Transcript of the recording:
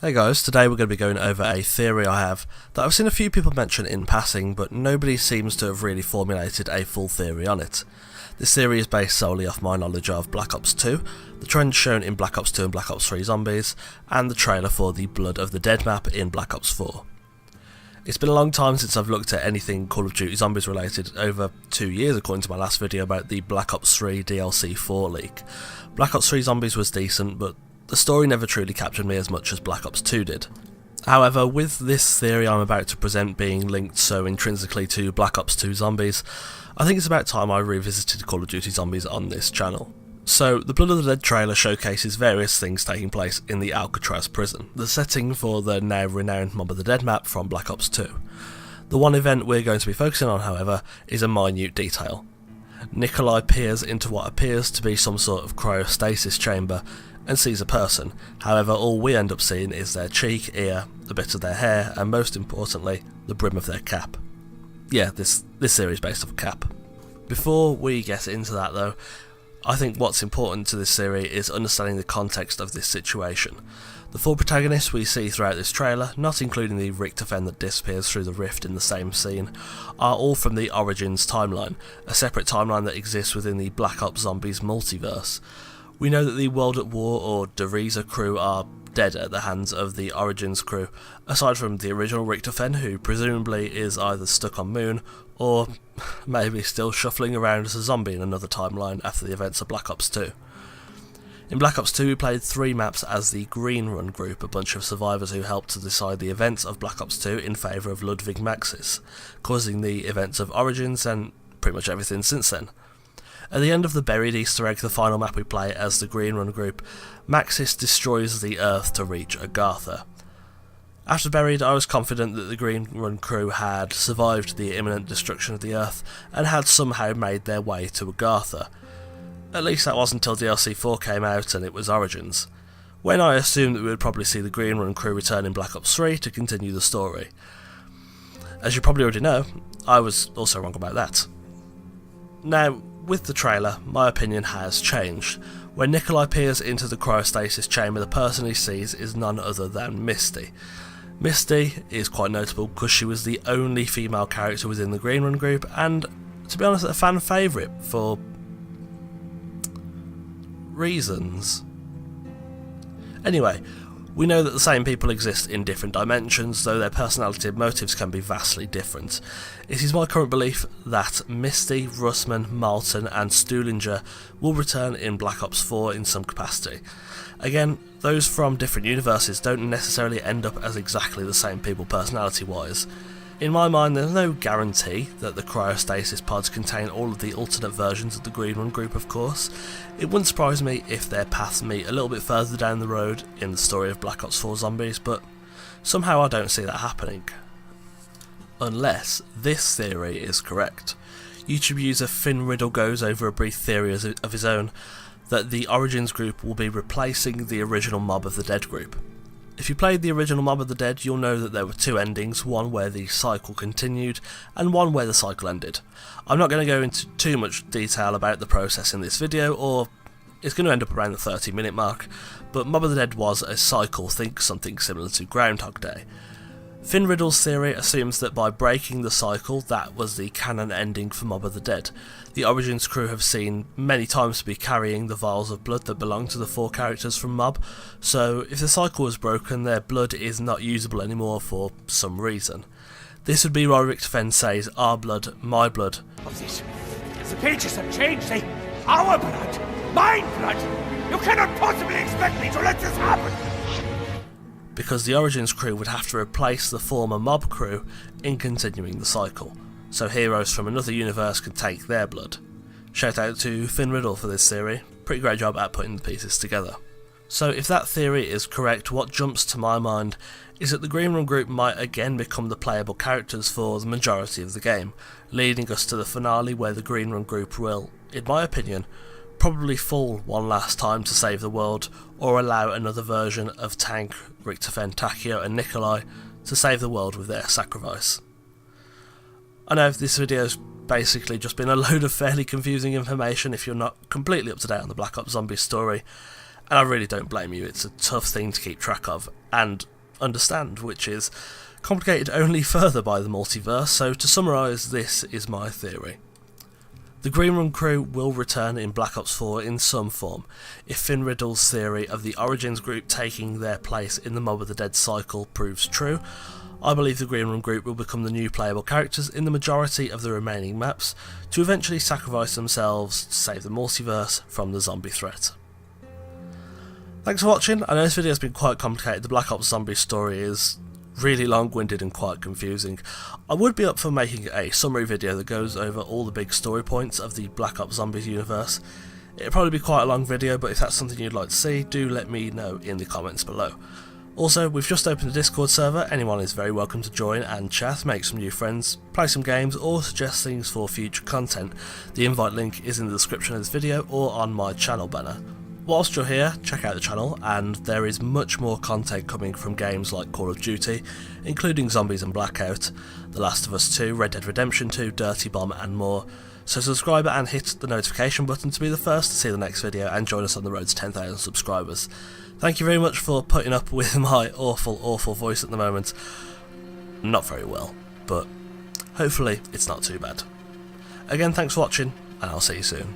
Hey guys, today we're going to be going over a theory I have that I've seen a few people mention in passing, but nobody seems to have really formulated a full theory on it. This theory is based solely off my knowledge of Black Ops 2, the trends shown in Black Ops 2 and Black Ops 3 Zombies, and the trailer for the Blood of the Dead map in Black Ops 4. It's been a long time since I've looked at anything Call of Duty Zombies related, over 2 years according to my last video about the Black Ops 3 DLC 4 leak. Black Ops 3 Zombies was decent, but the story never truly captured me as much as Black Ops 2 did. However, with this theory I'm about to present being linked so intrinsically to Black Ops 2 Zombies, I think it's about time I revisited Call of Duty Zombies on this channel. So, the Blood of the Dead trailer showcases various things taking place in the Alcatraz prison, the setting for the now renowned Mob of the Dead map from Black Ops 2. The one event we're going to be focusing on, however, is a minute detail. Nikolai peers into what appears to be some sort of cryostasis chamber and sees a person. However, all we end up seeing is their cheek, ear, a bit of their hair, and most importantly, the brim of their cap. Yeah, this series is based off a cap. Before we get into that though, I think what's important to this theory is understanding the context of this situation. The four protagonists we see throughout this trailer, not including the Richtofen that disappears through the rift in the same scene, are all from the Origins timeline, a separate timeline that exists within the Black Ops Zombies multiverse. We know that the World at War or Dereza crew are dead at the hands of the Origins crew, aside from the original Richtofen, who presumably is either stuck on Moon or maybe still shuffling around as a zombie in another timeline after the events of Black Ops 2. In Black Ops 2 we played 3 maps as the Green Run group, a bunch of survivors who helped to decide the events of Black Ops 2 in favour of Ludwig Maxis, causing the events of Origins and pretty much everything since then. At the end of the Buried Easter Egg, the final map we play as the Green Run group, Maxis destroys the Earth to reach Agartha. After Buried, I was confident that the Green Run crew had survived the imminent destruction of the Earth and had somehow made their way to Agartha. At least that wasn't until DLC 4 came out and it was Origins, when I assumed that we would probably see the Green Run crew return in Black Ops 3 to continue the story. As you probably already know, I was also wrong about that. Now, with the trailer, my opinion has changed. When Nikolai peers into the cryostasis chamber, the person he sees is none other than Misty. Misty is quite notable because she was the only female character within the Green Run group, and to be honest, a fan favourite for reasons. Anyway, we know that the same people exist in different dimensions, though their personality and motives can be vastly different. It is my current belief that Misty, Russman, Malton and Stuhlinger will return in Black Ops 4 in some capacity. Again, those from different universes don't necessarily end up as exactly the same people personality-wise. In my mind, there's no guarantee that the cryostasis pods contain all of the alternate versions of the Green Run group, of course. It wouldn't surprise me if their paths meet a little bit further down the road in the story of Black Ops 4 Zombies, but somehow I don't see that happening. Unless this theory is correct. YouTube user Finn Riddle goes over a brief theory of his own that the Origins group will be replacing the original Mob of the Dead group. If you played the original Mob of the Dead, you'll know that there were 2 endings, one where the cycle continued and one where the cycle ended. I'm not going to go into too much detail about the process in this video, or it's going to end up around the 30-minute mark, but Mob of the Dead was a cycle, think something similar to Groundhog Day. Finn Riddle's theory assumes that by breaking the cycle, that was the canon ending for Mob of the Dead. The Origins crew have seen many times to be carrying the vials of blood that belong to the 4 characters from Mob, so if the cycle was broken, their blood is not usable anymore for some reason. This would be why Richtofen says, "Our blood, my blood." Of this. The pages have changed, they... Our blood! Mine blood! You cannot possibly expect me to let this happen! Because the Origins crew would have to replace the former Mob crew in continuing the cycle, so heroes from another universe can take their blood. Shout out to Finn Riddle for this theory, pretty great job at putting the pieces together. So if that theory is correct, what jumps to my mind is that the Green Run group might again become the playable characters for the majority of the game, leading us to the finale where the Green Run group will, in my opinion, probably fall one last time to save the world, or allow another version of Tank, Richtofen, Takeo and Nikolai to save the world with their sacrifice. I know this video's basically just been a load of fairly confusing information if you're not completely up to date on the Black Ops Zombies story, And I really don't blame you, it's a tough thing to keep track of and understand, which is complicated only further by the multiverse. So to summarise, this is my theory. The Green Room crew will return in Black Ops 4 in some form. If Finn Riddle's theory of the Origins group taking their place in the Mob of the Dead cycle proves true, I believe the Green Room group will become the new playable characters in the majority of the remaining maps, to eventually sacrifice themselves to save the multiverse from the zombie threat. Thanks for watching. I know this video has been quite complicated. The Black Ops zombie story is really long-winded and quite confusing. I would be up for making a summary video that goes over all the big story points of the Black Ops Zombies universe. It'll probably be quite a long video, but if that's something you'd like to see, do let me know in the comments below. Also, we've just opened a Discord server. Anyone is very welcome to join and chat, make some new friends, play some games, or suggest things for future content. The invite link is in the description of this video or on my channel banner. Whilst you're here, check out the channel, and there is much more content coming from games like Call of Duty, including Zombies and Blackout, The Last of Us 2, Red Dead Redemption 2, Dirty Bomb and more. So subscribe and hit the notification button to be the first to see the next video and join us on the road to 10,000 subscribers. Thank you very much for putting up with my awful voice at the moment. Not very well, but hopefully it's not too bad. Again, thanks for watching, and I'll see you soon.